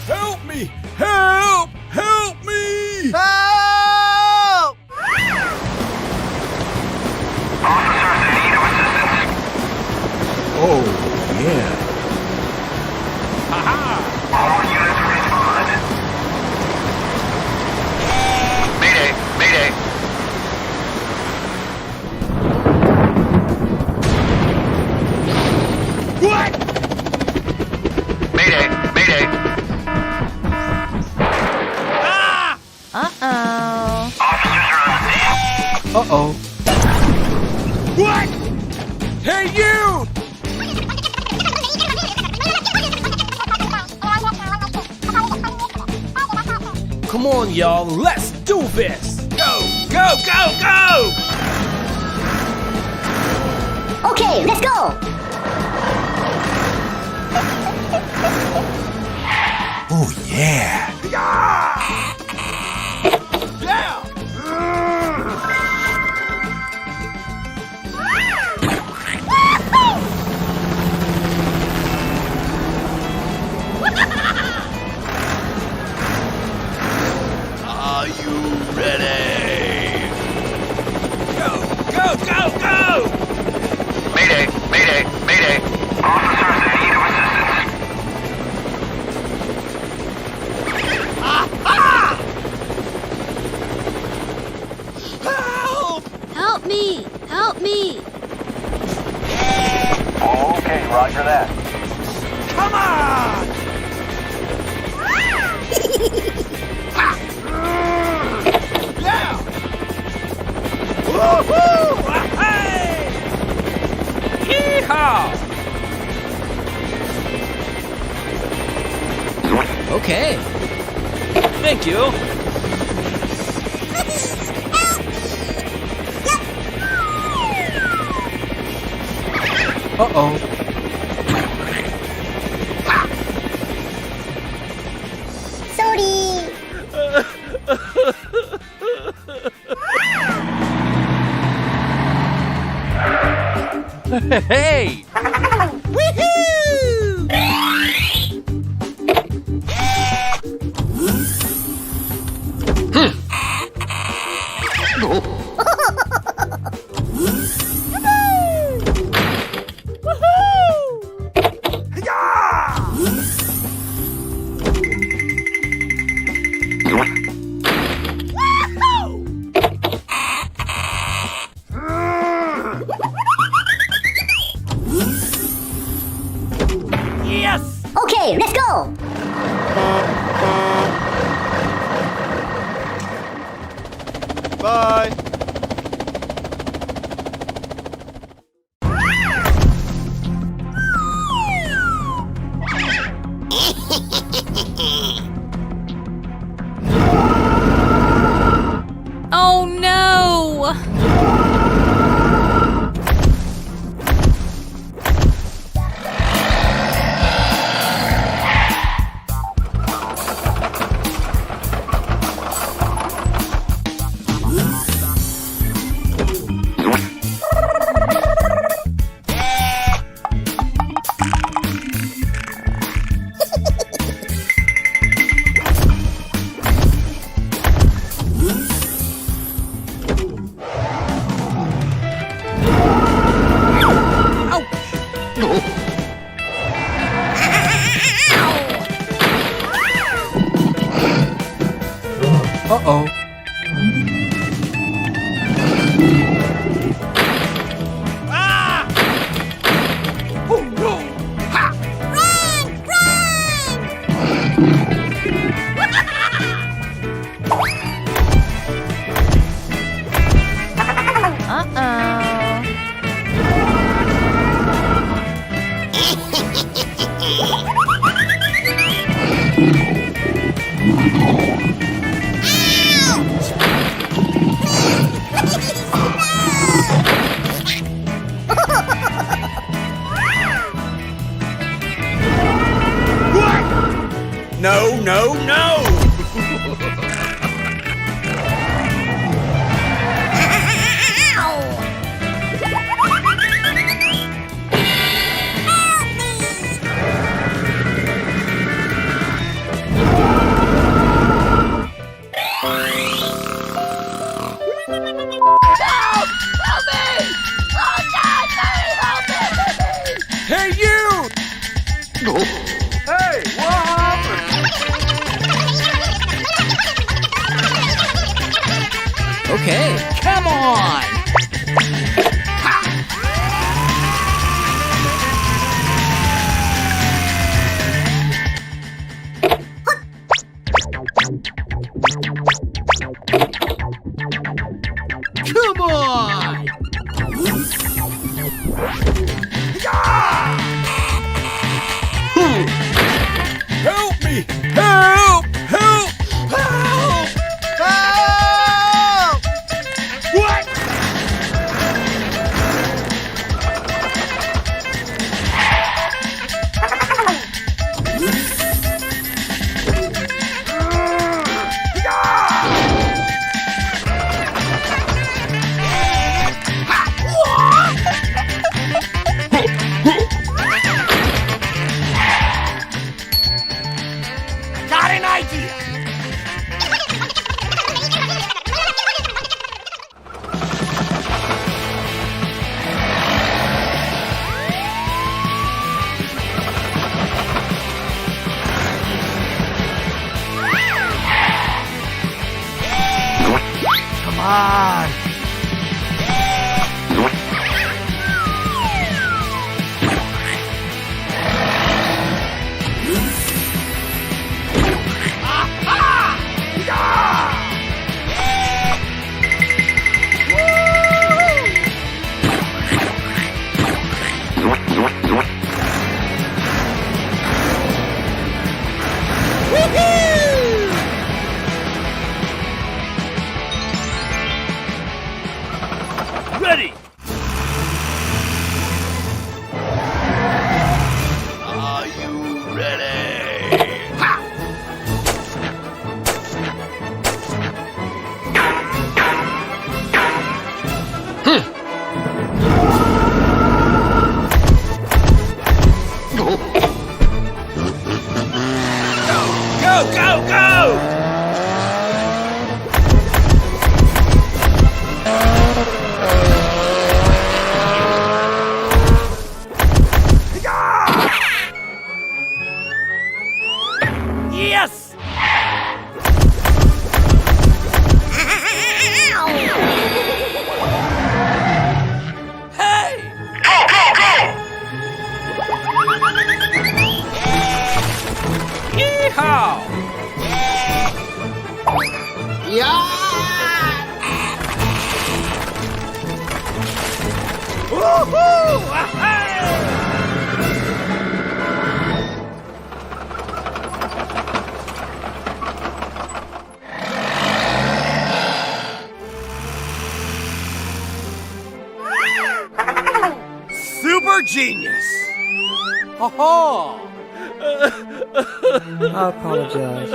Help me! Help! Help me! Help! Officers in need of assistance. Oh, yeah. All units respond. Mayday! Mayday! What? Mayday! Mayday! Uh-oh. Officers are on the scene. Uh-oh. What? Hey, you! Come on, y'all. Let's do this. Go, go, go, go! Okay, let's go. Oh, yeah. Are you ready? Go, go, go, go! Mayday! Mayday! Mayday! Officers in need of assistance. Help! Help me. Help me. Okay, roger that. Come on! Yeah! Woohoo! Hey! Yeehaw! Okay. Thank you. Uh-oh. Sorry. Hey! Yes! Okay, let's go. Bye! Oh no. Uh-oh. Ah! Oh, no! Ha! Uh-oh. Hey, you! Hey, what happened? Okay, come on! Come on! Help me! Help! Help! Help! Help! What? Got an idea! Come on! Ready! Are you ready? Go, go, go! Yes! Hey! Yeehaw! Woohoo! Super genius! Ha ha! I apologize.